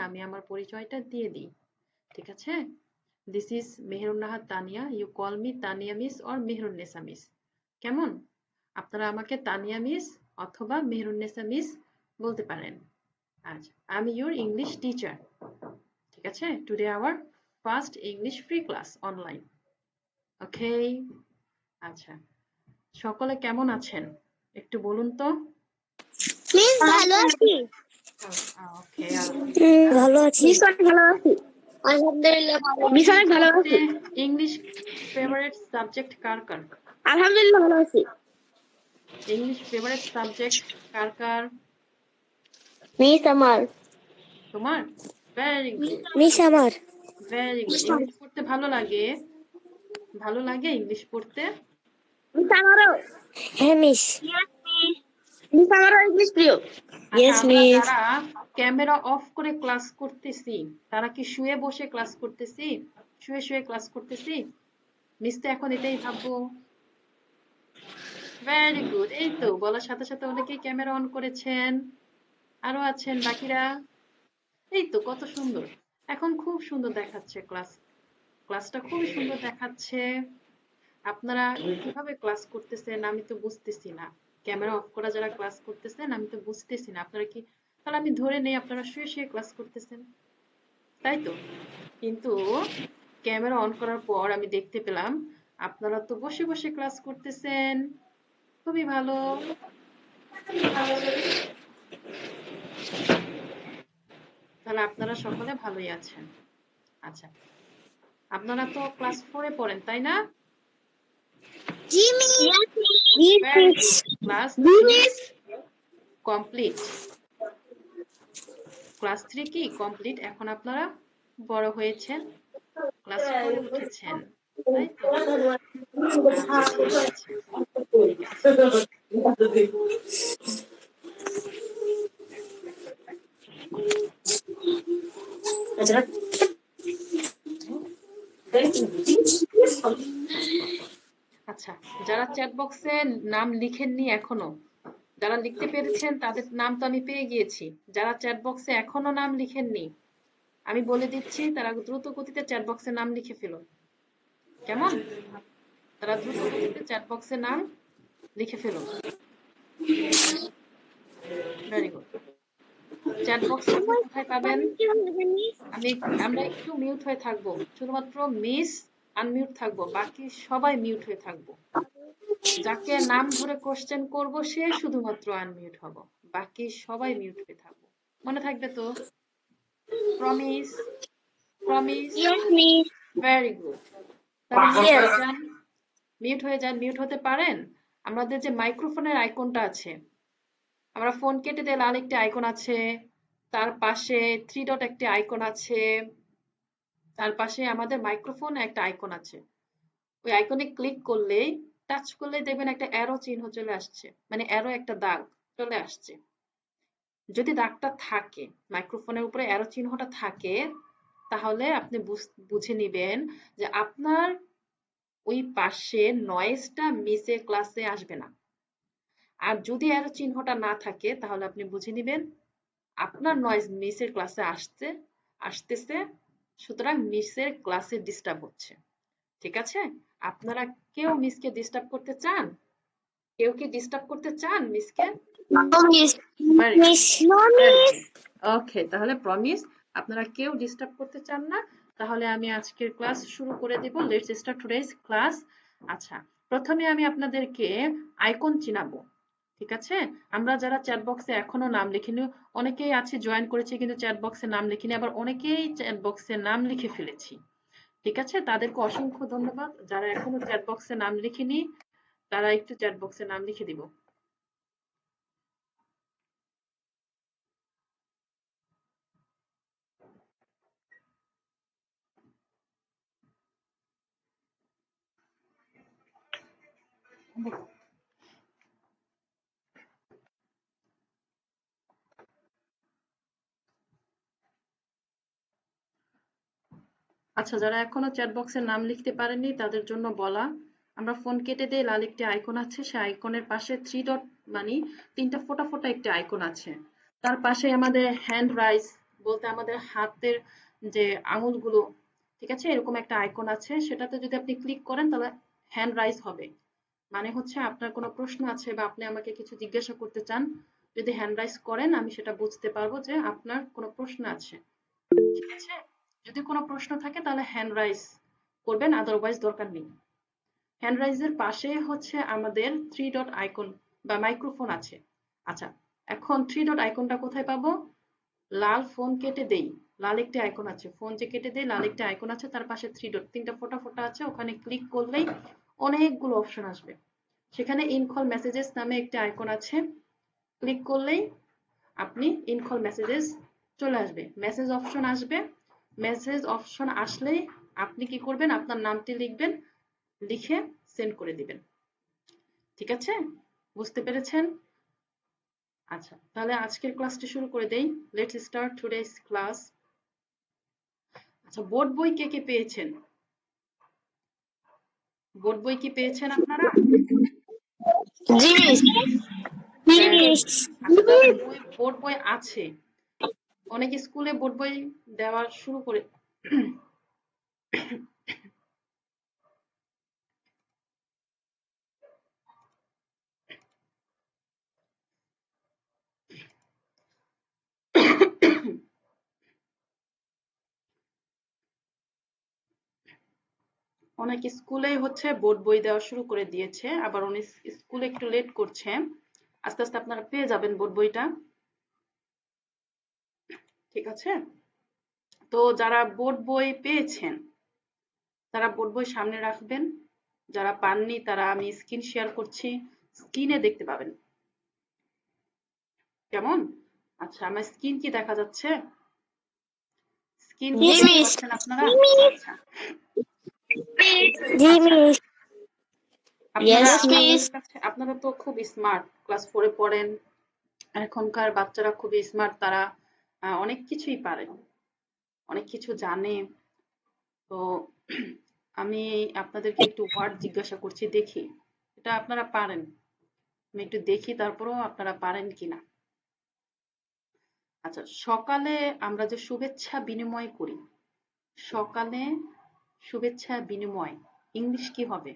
আমি আমার পরিচয়টা দিয়ে দিই। ঠিক আছে? This is Meherunnahar Tania, you call me Tania miss or Meherunnesa miss. কেমন? আপনারা আমাকে তানিয়া মিস অথবা মেহেরুন্নেসা মিস বলতে পারেন। আচ্ছা, আমি ইউর ইংলিশ টিচার। ঠিক আছে? Today our first English free class online. Okay? আচ্ছা, সকলে কেমন আছেন একটু বলুন তো। মিস ভালো আছি। ওকে, ভালো আছি। মিস অনেক ভালো আছি। আলহামদুলিল্লাহ ভালো। মিস অনেক ভালো আছি। ইংলিশ ফেভারিট সাবজেক্ট কার কার? আলহামদুলিল্লাহ ভালো আছি। ইংলিশ ফেভারিট সাবজেক্ট কার কার? মিস আমার। তোমার? Very good. মিস আমার। Very good. ইংলিশ পড়তে ভালো লাগে? ভালো লাগে ইংলিশ পড়তে? মিস আমারও। হ্যাঁ মিস। মিস আমারও ইংলিশ প্রিয়। ইয়েস আমরা মিস। যারা ক্যামেরা অফ করে ক্লাস করতেছি তারা কি শুয়ে বসে ক্লাস করতেছি? শুয়ে শুয়ে ক্লাস করতেছি? মিস তো এখন এটাই ভাববো। Very good. এই তো বলার সাথে সাথে অনেকেই ক্যামেরা অন করেছেন। আরো আছেন বাকিরা। এই তো কত সুন্দর। এখন খুব সুন্দর দেখাচ্ছে ক্লাসটা খুবই সুন্দর দেখাচ্ছে। আপনারা কিভাবে ক্লাস করতেছেন আমি তো বুঝতেছি না। ক্যামেরা অফ করা যারা ক্লাস করতেছেন আমি তো বুঝতেছি না। আপনারা কি, তাহলে আমি ধরে নেই আপনারা শুয়ে শুয়ে ক্লাস করতেছেন, তাই তো? কিন্তু ক্যামেরা অন করার পর আমি দেখতে পেলাম আপনারা তো বসে বসে ক্লাস করতেছেন। খুবই ভালো। তাহলে আপনারা সকলে ভালোই আছেন। আচ্ছা, আপনারা তো ক্লাস 4-এ পড়েন তাই না? জি miss. Very good. Class 3 complete. Class 3 কি কমপ্লিট? এখন আপনারা বড় হয়েছেন, ক্লাস 4-এ উঠেছেন, তাই তো? আচ্ছা, ঠিক আছে, ঠিক আছে। আচ্ছা, যারা চ্যাট বক্সে নাম লিখেননি এখনো, যারা লিখতে পেরেছেন তাদের নাম তো আমি পেয়ে গিয়েছি। যারা চ্যাট বক্সে এখনো নাম লিখেননি আমি বলে দিচ্ছি তারা দ্রুত গতিতে চ্যাট বক্সে নাম লিখে ফেলুন। কেমন? তারা দ্রুত গতিতে চ্যাট বক্সে নাম লিখে ফেলুন। Very good. চ্যাট বক্স আপনি কোথায় পাবেন? আমরা একটু মিউট হয়ে থাকবো, শুধুমাত্র মিস আনমিউট থাকবো, বাকি সবাই মিউট হয়ে থাকবো। যাকে নাম ধরে কোশ্চেন করব সে শুধুমাত্র আনমিউট হব, বাকি সবাই মিউট হয়ে থাকবো। মনে থাকবে তো? Promise? Promise? Yes miss. Very good. তাহলে মিউট হয়ে যান। মিউট হয়ে যান। মিউট হতে পারেন। আমাদের যে মাইক্রোফোনের আইকনটা আছে, আমরা ফোন কেটে দিয়ে লাল একটি আইকন আছে, তার পাশে 3 ডট একটি আইকন আছে, তার পাশে আমাদের মাইক্রোফোন একটা আইকন আছে। ওই আইকনে ক্লিক করলেই, টাচ করলেই দেখবেন একটা অ্যারো চিহ্ন চলে আসছে, মানে অ্যারো একটা দাগ চলে আসছে। যদি দাগটা থাকে, মাইক্রোফোনের উপরে অ্যারো চিহ্নটা থাকে, তাহলে আপনি বুঝে নিবেন যে আপনার ওই পাশে নয়েজটা মিসে ক্লাসে আসবে না। আর যদি অ্যারো চিহ্নটা না থাকে তাহলে আপনি বুঝে নিবেন আপনার নয়েজ মিসের ক্লাসে আসতেছে, সুতরাং মিসের ক্লাসে ডিস্টার্ব হচ্ছে। ঠিক আছে? আপনারা কেউ মিসকে ডিস্টার্ব করতে চান? কেউ কি ডিস্টার্ব করতে চান মিসকে? ওকে, তাহলে প্রমিস আপনারা কেউ ডিস্টার্ব করতে চান না। তাহলে আমি আজকের ক্লাস শুরু করে দেব। Let's start today's class. আচ্ছা, প্রথমে আমি আপনাদেরকে আইকন চিনাবো। ঠিক আছে? আমরা যারা চ্যাট বক্সে এখনো নাম লিখিনি, অনেকেই আছে জয়েন করেছে কিন্তু চ্যাট বক্সে নাম লিখিনি, আবার অনেকেই চ্যাট বক্সে নাম লিখে ফেলেছি। ঠিক আছে? তাদেরকে অসংখ্য ধন্যবাদ। যারা এখনো চ্যাট বক্সে নাম লিখিনি তারা একটু চ্যাট বক্সে নাম লিখে দিব। আচ্ছা, যারা এখনো চ্যাট বক্সে নাম লিখতে পারেননি তাদের জন্য বলা, আমরা ফোন কেটে দিয়ে লাল একটি আইকন আছে, সেই আইকনের পাশে 3 ডট মানে 3টা ফোঁটা ফোঁটা একটি আইকন আছে, তার পাশে আমাদের হ্যান্ড রাইজ বলতে আমাদের হাতের যে আঙুলগুলো, ঠিক আছে, এরকম একটা আইকন আছে, সেটাতে যদি আপনি ক্লিক করেন তাহলে হ্যান্ড রাইজ হবে। মানে হচ্ছে আপনার কোনো প্রশ্ন আছে বা আপনি আমাকে কিছু জিজ্ঞাসা করতে চান, যদি হ্যান্ড রাইজ করেন আমি সেটা বুঝতে পারবো যে আপনার কোনো প্রশ্ন আছে। ঠিক আছে, যদি কোনো প্রশ্ন থাকে তাহলে হ্যান্ড রাইজ করবেন, আদারওয়াইজ দরকার নেই। হ্যান্ড রাইজের পাশে হচ্ছে আমাদের 3 ডট আইকন বা মাইক্রোফোন আছে। আচ্ছা, এখন 3 ডট আইকনটা কোথায় পাবো? লাল ফোন কেটে দেই, লাল একটি আইকন আছে, ফোন যে কেটে দেই লাল একটি আইকন আছে, তার পাশে 3 ডট, তিনটা ফোঁটা ফোঁটা আছে, ওখানে ক্লিক করলেই অনেকগুলো অপশন আসবে। সেখানে ইনকল মেসেজেস নামে একটি আইকন আছে, ক্লিক করলেই আপনি ইনকল মেসেজেস চলে আসবে, মেসেজ অপশন আসবে। মেসেজ অপশন আসলেই আপনি কি করবেন? আপনার নামটি লিখবেন, লিখে সেন্ড করে দিবেন। ঠিক আছে, বুঝতে পেরেছেন? আচ্ছা, তাহলে আজকের ক্লাসটি শুরু করে দেই। Let's start today's class. আচ্ছা, বোর্ড বই কে কে পেয়েছেন? বোর্ড বই কি পেয়েছেন আপনারা? জি মিস। Very good. আচ্ছা, যাদের বোর্ড বই আছে, অনেক স্কুলে বোর্ড বই দেওয়া শুরু করে অনেক স্কুলেই হচ্ছে বোর্ড বই দেওয়া শুরু করে দিয়েছে, আবার অনেক স্কুলে একটু লেট করছে। আস্তে আস্তে আপনারা পেয়ে যাবেন বোর্ড বইটা। ঠিক আছে, তো যারা বোর্ড বই পেয়েছেন তারা বোর্ড বই সামনে রাখবেন, যারা পাননি তারা আমি স্ক্রিন শেয়ার করছি, স্ক্রিনে দেখতে পাবেন। কেমন? আচ্ছা, আমার স্ক্রিন কি দেখা যাচ্ছে? স্ক্রিন কি জি দেখতে মিস। পাচ্ছেন আপনারা? আচ্ছা, জি আচ্ছা, মিস। আপনারা ইয়েস মিস। আপনারা তো খুব স্মার্ট, ক্লাস 4-এ পড়েন, এখনকার বাচ্চারা খুবই স্মার্ট, তারা অনেক কিছুই পারে, অনেক কিছু জানে। তো আমি আপনাদেরকে একটু ওয়ার্ড জিজ্ঞাসা করছি, দেখি এটা আপনারা পারেন, আমি একটু দেখি তারপরেও আপনারা পারেন কিনা। আচ্ছা, সকালে আমরা যে শুভেচ্ছা বিনিময় করি, সকালে শুভেচ্ছা বিনিময় ইংলিশ কি হবে?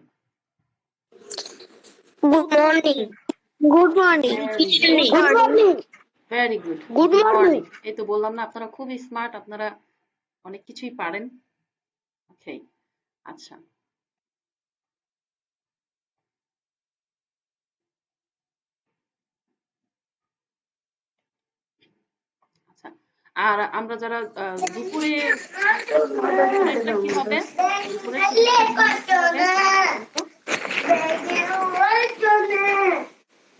Good morning. Good morning. Good morning. Very good, good good morning. Morning. এই তো বললাম না, আপনারা খুব স্মার্ট, আপনারা অনেক কিছুই পারেন। ওকে, আচ্ছা, আচ্ছা, আর আমরা যারা দুপুরে, দুপুরেরটা কি হবে? দুপুরের শুভেচ্ছা বিনিময় কি হবে বলতো?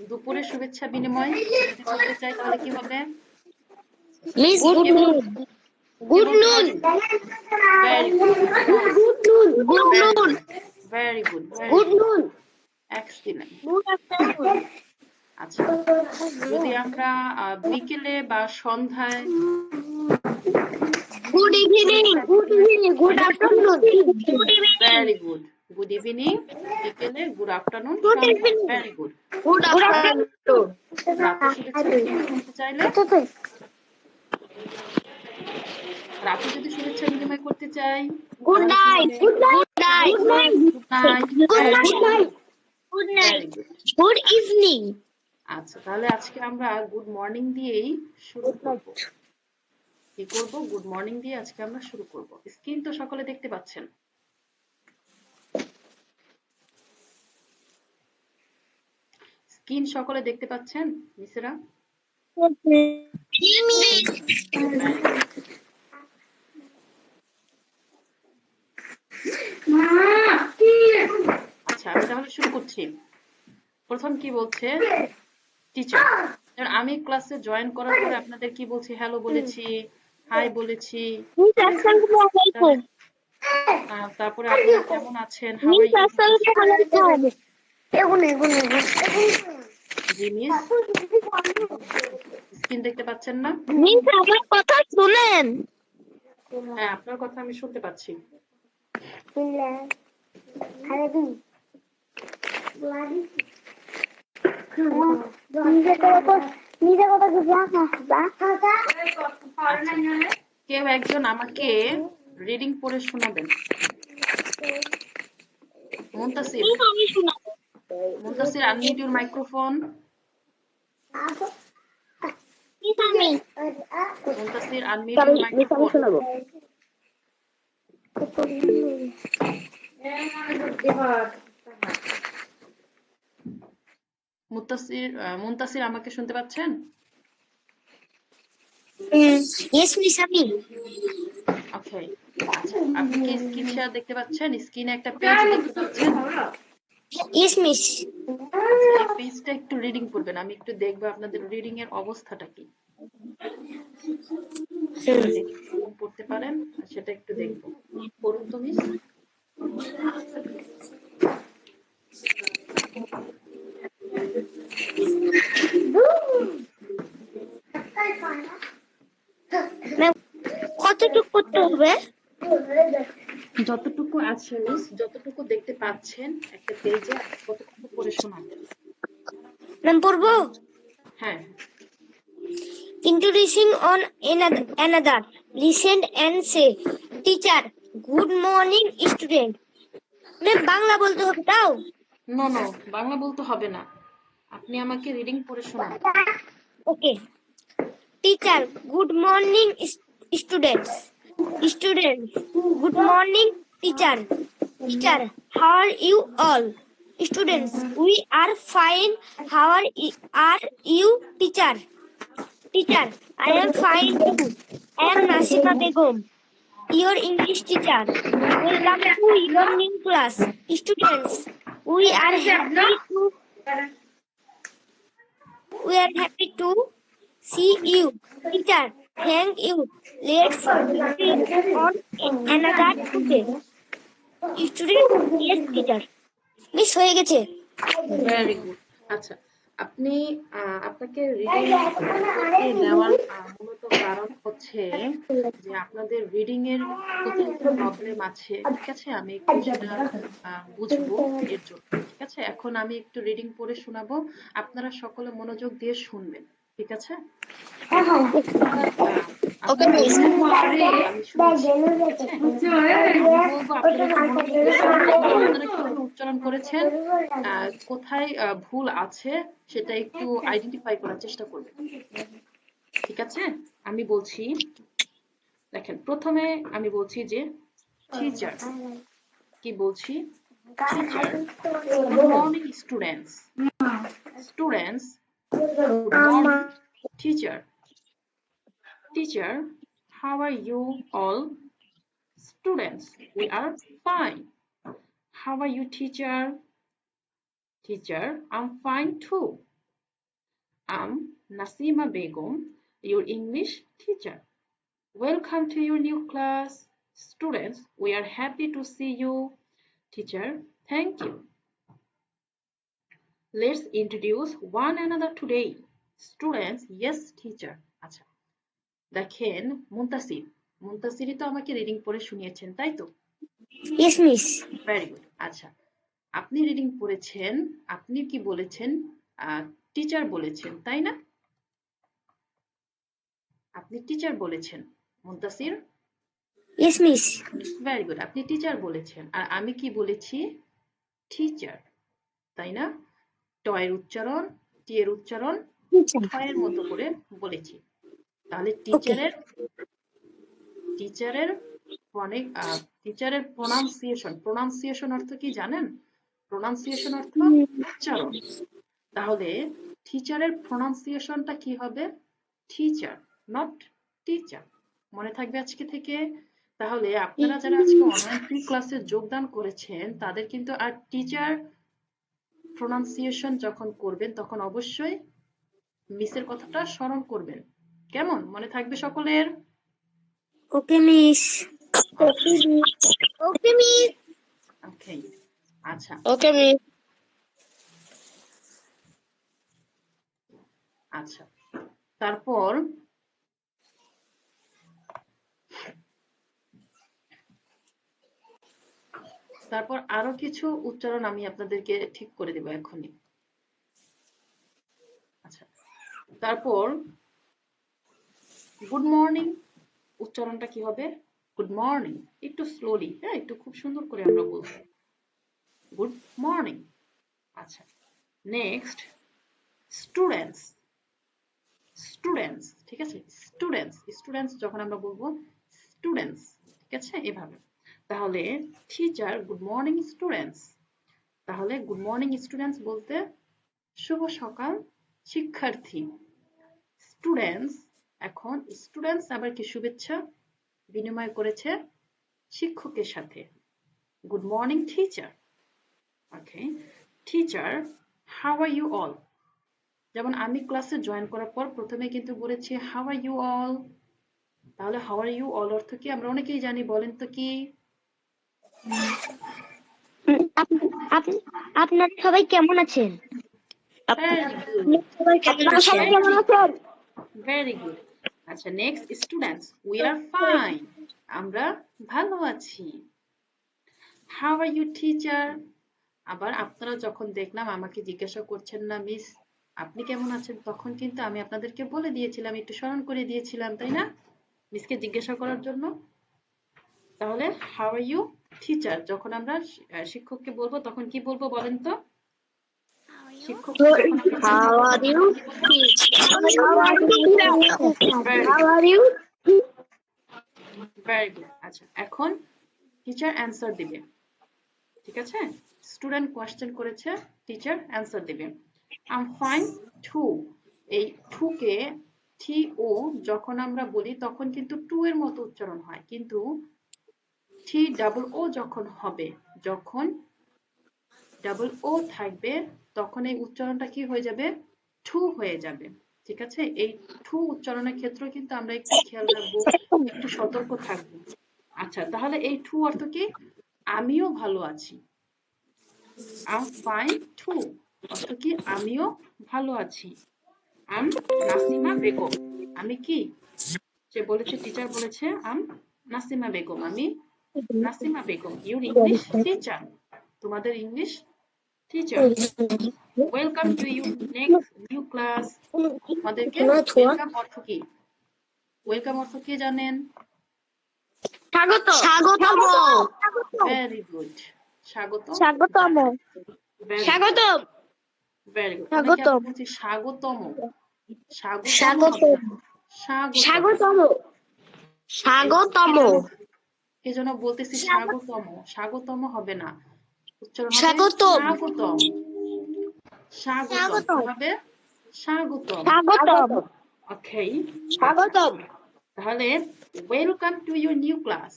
দুপুরের শুভেচ্ছা বিনিময় যদি করতে চাই তাহলে কি হবে? মিস গুড নুন। কি গুড বলতে নুন। পারেন? Very good, good noon, good very noon. Good, very good, very good good, noon. Excellent. Good afternoon. আচ্ছা, যদি আমরা বিকেলে বা সন্ধ্যায় গুড ইভিনিং। শুভেচ্ছা গুড বিনিময়, evening. Good afternoon. Good evening. Very good, good evening, বিকেলে, গুড আফটারনুন, গুড সন্ধ্যায়, evening. Very good. Good afternoon. রাতে শুভেচ্ছা বিনিময় করতে চাইলে, রাতে যদি শুভেচ্ছা বিনিময় করতে চাই গুড তাহলে কি নাইট। হবে? Good night. Good night. Good night, good very good, night. Good night. Very good. Good evening. আচ্ছা, তাহলে আজকে আমরা গুড মর্নিং দিয়েই শুরু করব। কি করব? গুড মর্নিং দিয়ে আজকে আমরা শুরু করব। স্ক্রিন তো সকলে দেখতে পাচ্ছেন? স্ক্রিন সকলে দেখতে পাচ্ছেন মিসেরা? Very good. আচ্ছা, আমি তাহলে শুরু করছি। প্রথম কি বলছে? টিচার। আমি ক্লাসে জয়েন করার পরে আপনাদের কি বলছি? হ্যালো বলেছি, হাই বলেছি, ঠিক আছে? তাহলে তারপরে আপনারা কেমন আছেন? হাউ আর ইউ বলেছি। জি মিস, স্ক্রিন দেখতে পাচ্ছেন না? মিস আমার কথা শুনেন। হ্যাঁ, আপনার কথা আমি শুনতে পাচ্ছি। নিজে কথা আচ্ছা, কেউ একজন আমাকে রিডিং পড়ে শোনাবেন। মুনতাসির, আমি শোনাবো। Muntasir unmute your microphone. আমি মুনতাসির আনমিউট ইউর মাইক্রোফোন। শোনাবো। মুনতাসির আমাকে শুনতে পাচ্ছেন? ইয়েস মিস আমি। ওকে, আচ্ছা, আপনি কি স্ক্রিন শেয়ার দেখতে পাচ্ছেন? স্ক্রিনে একটা পেজ দেখতে পাচ্ছেন? Yes miss. আচ্ছা, এই পেজটা একটু রিডিং করবেন, আমি একটু দেখবো আপনাদের রিডিং এর অবস্থাটা কি। রিডিং পড়তে পারেন সেটা একটু দেখবো। পড়ুন তো মিস। কতটুকু করতে হবে? যতটুকু আছে মিস, যতটুকু দেখতে পাচ্ছেন একটা পেজে, ততটুকু পড়ে শোনাবেন। নাম পড়বো? হ্যাঁ। Introducing on another. Listen and say, teacher, good morning, student. Bangla বলতে হবে তাও? নো নো, বাংলা বলতে হবে না, আপনি আমাকে রিডিং পড়ে শোনান। Okay. Teacher, good morning, students. Students, good morning, teacher. Teacher, how are you all? Students, we are fine. How are you, teacher? Teacher, I am fine too. I am Nasima Begum, your English teacher. Welcome to your new class. Students, we are happy to see you. Teacher, thank you. Let's begin on another today. Student, yes, teacher. Miss হয়ে গেছে। Very good. আচ্ছা, আপনি আপনাকে reading নেওয়ার মূলত কারণ হচ্ছে যে আপনাদের রিডিং এর কোথাও প্রবলেম আছে, ঠিক আছে? আমি একটু সেটা বুঝবো এর জন্য, ঠিক আছে? এখন আমি একটু রিডিং পড়ে শোনাবো, আপনারা সকলে মনোযোগ দিয়ে শুনবেন, ঠিক আছে? আমি বলবো আপনারা একটু মনোযোগ দিয়ে শুনবেন, আপনারা কিভাবে উচ্চারণ করেছেন, কোথায় ভুল আছে সেটা একটু আইডেন্টিফাই করার চেষ্টা করবেন, ঠিক আছে? আমি বলছি, দেখেন, প্রথমে আমি বলছি যে টিচার, কি বলছি? Teacher. Good morning students. Students, good morning. Teacher. Teacher, how are you all? Students, we are fine. How are you, teacher? Teacher, I'm fine too. I'm Nasima Begum, your English teacher. Welcome to your new class. Students, we are happy to see you. Teacher, thank you. Let's introduce one another today. Students, yes, teacher. আচ্ছা, দেখেন মুনতাসিরই তো আমাকে reading পড়ে শুনিয়েছেন, তাই তো? Yes miss. Very good. আচ্ছা, আপনি reading পড়েছেন, আপনি কি বলেছেন? টিচার বলেছেন, তাই না? আপনি টিচার বলেছেন Muntasir. Yes miss. Very good, আপনি টিচার বলেছেন, আর আমি কি বলেছি? টিচার, তাই না? টয়ের উচ্চারণ, টি এর উচ্চারণ ঠয়ের মতো করে বলেছি। তাহলে টিচারের প্রোনাউন্সিয়েশন অর্থ কি জানেন? প্রোনাউন্সিয়েশন অর্থ উচ্চারণ। তাহলে টিচারের প্রোনাউন্সিয়েশনটা কি হবে? Teacher, not teacher. মনে থাকবে আজকে থেকে? তাহলে আপনারা যারা আজকে অনলাইন ফ্রি ক্লাসে যোগদান করেছেন, তাদের কিন্তু আর টিচার প্রোনাউন্সিয়েশন যখন করবেন তখন অবশ্যই মিসের কথাটা স্মরণ করবেন। কেমন? মনে থাকবে সকলের? ওকে মিস। ওকে মিস। ওকে, আচ্ছা। Okay miss. আচ্ছা, তারপর আরো কিছু উচ্চারণ আমি আপনাদেরকে ঠিক করে দেব এখনই। আচ্ছা, তারপর গুড মর্নিং উচ্চারণটা কি হবে? Good morning. একটু স্লোলি, হ্যাঁ, একটু খুব সুন্দর করে আমরা বলবো গুড মর্নিং। আচ্ছা, নেক্সট স্টুডেন্টস। স্টুডেন্টস, ঠিক আছে, স্টুডেন্টস। স্টুডেন্টস যখন আমরা বলবো স্টুডেন্টস, ঠিক আছে, এভাবে। তাহলে টিচার গুড মর্নিং স্টুডেন্টস। তাহলে গুড মর্নিং স্টুডেন্টস বলতে শুভ সকাল শিক্ষার্থী। স্টুডেন্টস, এখন স্টুডেন্টস আবার কি শুভেচ্ছা বিনিময় করেছে শিক্ষকের সাথে। Good morning teacher. Okay, teacher how are you all. যেমন আমি ক্লাসে জয়েন করার পর প্রথমে কিন্তু বলেছি হাউ আর ইউ অল। তাহলে হাউ আর ইউ অল অর্থ কি আমরা অনেকেই জানি, বলেন তো কি? আপনারা সবাই কেমন আছেন? ভেরি গুড, আপনারা সবাই কেমন আছেন? Very good. আচ্ছা, next students we are fine. আমরা ভালো আছি। How are you teacher. আবার আপনারা যখন দেখলাম আমাকে জিজ্ঞাসা করছেন না মিস আপনি কেমন আছেন, তখন কিন্তু আমি আপনাদেরকে বলে দিয়েছিলাম, একটু স্মরণ করে দিয়েছিলাম, তাই না, মিসকে জিজ্ঞাসা করার জন্য। তাহলে হাউ আর ইউ টিচার যখন আমরা শিক্ষককে বলবো তখন কি বলবো বলেন তো? শিক্ষককে যখন আমরা How বলবো are তখন you? আমরা কি বলবো? Very How good, are you? Very good. আচ্ছা, এখন টিচার অ্যান্সার দিবে, ঠিক আছে, স্টুডেন্ট কোয়েশ্চেন করেছে, টিচার অ্যান্সার দিবে। I am fine too. এই টু কে টি ও যখন আমরা বলি তখন কিন্তু টু এর মতো উচ্চারণ হয়, কিন্তু টি ডাবল ও যখন হবে, যখন ডাবল ও থাকবে তখন এই উচ্চারণটা কি হয়ে যাবে? টু হয়ে যাবে, ঠিক আছে। এই টু উচ্চারণের ক্ষেত্রে কিন্তু আমরা একটু খেয়াল রাখবো, একটু সতর্ক থাকবো। আচ্ছা, তাহলে এই টু অর্থ কি? আমিও ভালো আছি। আম ফাইন টু অর্থ কি? আমিও ভালো আছি। আম নাসিমা বেগম। আমি কি? সে বলেছে, টিচার বলেছে আম নাসিমা বেগম, আমি Nasima Begum your English teacher, তোমাদের English teacher. Welcome to you next new class. আমাদেরকে ওয়েলকাম অর্থ কি? ওয়েলকাম অর্থ কি জানেন? স্বাগতম। ভেরি গুড, স্বাগতম। স্বাগতম। ভেরি গুড, স্বাগতম। Very good. অনেকে স্বাগতম। আমরা বলছি স্বাগতম, স্বাগতম হবে স্বাগতম। না, স্বাগতম। স্বাগতম। কি স্বাগতম। যেন কি যেন বলতেছি, স্বাগতম, স্বাগতম হবে না, উচ্চারণ হবে স্বাগতম। স্বাগতম। স্বাগতম কি স্বাগতম। হবে? স্বাগতম। স্বাগতম। ওকে, আচ্ছা, স্বাগতম। তাহলে welcome to your new class,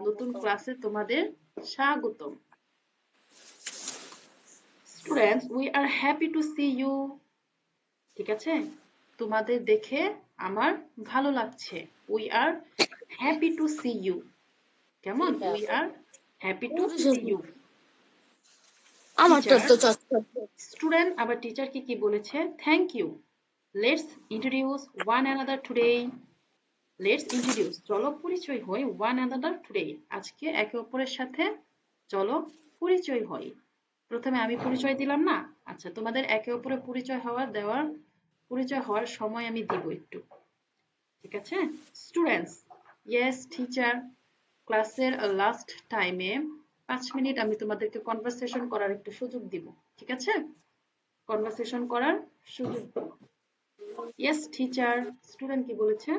নতুন ক্লাসে তোমাদের স্বাগতম। Students we are happy to see you. ঠিক আছে, তোমাদের দেখে আমার ভালো লাগছে। We are happy to see you. কেমন? We are happy to see you. আমার টিচার, চত্ব। স্টুডেন্ট আবার টিচারকে কি বলেছে? Thank you. Let's introduce one another today. Let's introduce, চলো পরিচয় হই, ওয়ান অ্যানাদার টুডে, আজকে একে অপরের সাথে চলো পরিচয় হই। প্রথমে আমি পরিচয় দিলাম না? আচ্ছা, তোমাদের একে অপরের পরিচয় হওয়ার সময় আমি দিব একটু, ঠিক আছে। Students, yes teacher. ক্লাসের লাস্ট টাইমে 5 মিনিট আমি তোমাদেরকে কনভারসেশন করার একটু সুযোগ দিব, ঠিক আছে, কনভারসেশন করার সুযোগ দিব। ইয়েস টিচার, স্টুডেন্ট কি বলেছে?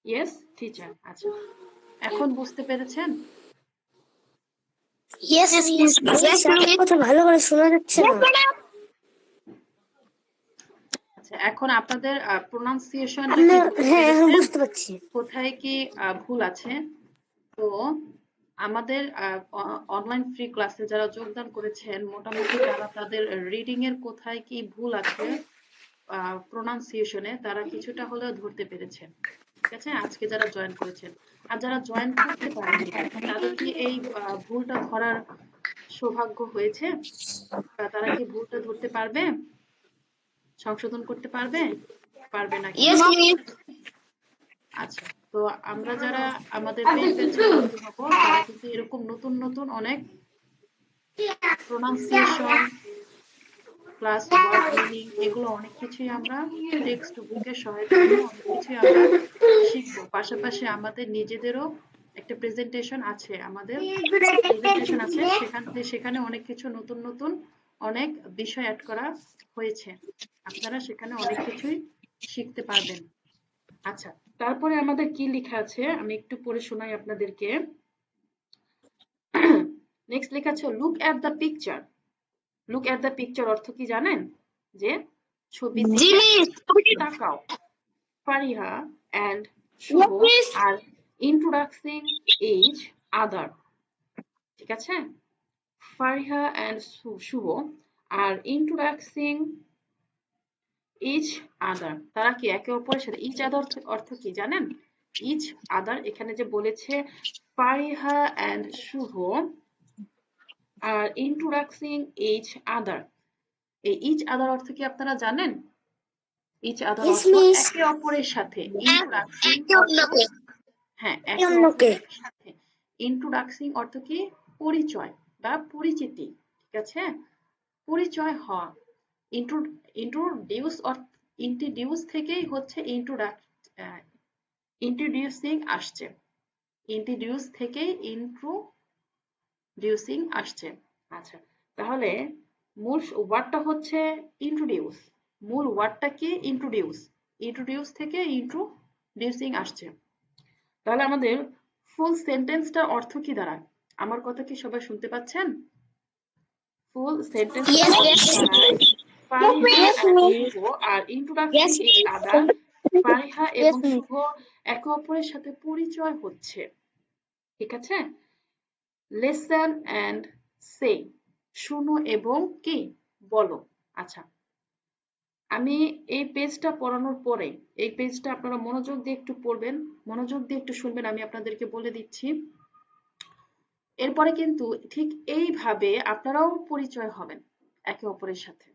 Yes teacher. আচ্ছা, এখন বুঝতে পেরেছেন? Yes miss. আপনার কথা ভালো করে শোনা যাচ্ছে না। আচ্ছা, এখন আপনাদের প্রোনাউন্সিয়েশনটা কি আপনার বুঝতে হ্যাঁ এখন পেরেছেন? বুঝতে পারছি। কোথায় কি ভুল আছে? তো আমাদের অনলাইন ফ্রি ক্লাসে যারা যোগদান করেছেন মোটামুটি তারা তাদের রিডিং এর কোথায় কি ভুল আছে প্রোনাউন্সিয়েশনে তারা কিছুটা হলেও ধরতে পেরেছেন, ঠিক আছে, আজকে যারা জয়েন করেছেন। আর যারা জয়েন করতে পারেনি তাদের কি এই ভুলটা ধরার সৌভাগ্য হয়েছে? বা তারা কি ভুলটা ধরতে পারবে, সংশোধন করতে পারবে? পারবে নাকি? Yes miss. আচ্ছা, তো আমরা যারা আমাদের পেইড ব্যাচে ভর্তি হব তারা কিন্তু এরকম নতুন নতুন অনেক প্রোনাউন্সিয়েশন, প্লাস ওয়ার্ড মিনিং, এগুলো অনেক কিছুই আমরা টেক্সট বুকের সহায়তা নিয়ে অনেক কিছুই আমরা শিখবো। পাশাপাশি আমাদের নিজেদেরও একটা প্রেজেন্টেশন আছে, সেখানে অনেক কিছু নতুন নতুন অনেক বিষয় অ্যাড করা হয়েছে, আপনারা সেখানে অনেক কিছুই শিখতে পারবেন। আচ্ছা, তারপরে আমাদের কি লেখা আছে আমি একটু পড়ে শোনাই আপনাদেরকে। নেক্সট লেখা আছে look at the picture. Look at the picture অর্থ কি জানেন? যে ছবির দিকে জিনিস তাকাও। Fariha and Shubho R introducing each other, ঠিক আছে? Fariha and Shubho R introducing each other, তারা কি একে অপরের সাথে, each other অর্থ কি জানেন? each other এখানে যে বলেছে Fariha and Shubho R introducing each other, এই each other অর্থ কি আপনারা জানেন? each other Yes, অর্থ miss. একে অপরের সাথে, introducing হ্যাঁ একে অন্যকে। অপরের সাথে, ইন্ট্রোডাক্সিং অর্থ কি? পরিচয় বা পরিচিতি, ঠিক আছে? পরিচয় হওয়া। ইন্ট্রোডিউস থেকেই হচ্ছে ইন্ট্রোডিউসিং আসছে, ইন্ট্রোডিউস থেকেই ইন্ট্রোডিউসিং আসছে। আচ্ছা, তাহলে মূল ওয়ার্ডটা হচ্ছে ইন্ট্রোডিউস, মূল ওয়ার্ডটা কি? ইন্ট্রোডিউস, ইন্ট্রোডিউস থেকে ইন্ট্রোডিউসিং আসছে। তাহলে আমাদের ফুল সেন্টেন্সটার অর্থ কি দাঁড়ায়? আমার কথা কি সবাই শুনতে পাচ্ছেন? ফুল সেন্টেন্সটার Yes, অর্থ yes. দাঁড়ায় Fariha Yes, and miss. Shuvo আর introducing Yes, each other, Fariha yes, এবং miss. শুভ একে অপরের সাথে পরিচয় হচ্ছে, ঠিক আছে? লিসেন এন্ড সে, শুনো এবং কি বলো। আচ্ছা, আমি এই পেজটা পড়ানোর পরে, এই পেজটা আপনারা মনোযোগ দিয়ে একটু পড়বেন, মনোযোগ দিয়ে একটু শুনবেন, আমি আপনাদেরকে বলে দিচ্ছি। এরপরে কিন্তু ঠিক এইভাবে আপনারাও পরিচয় হবেন একে অপরের সাথে।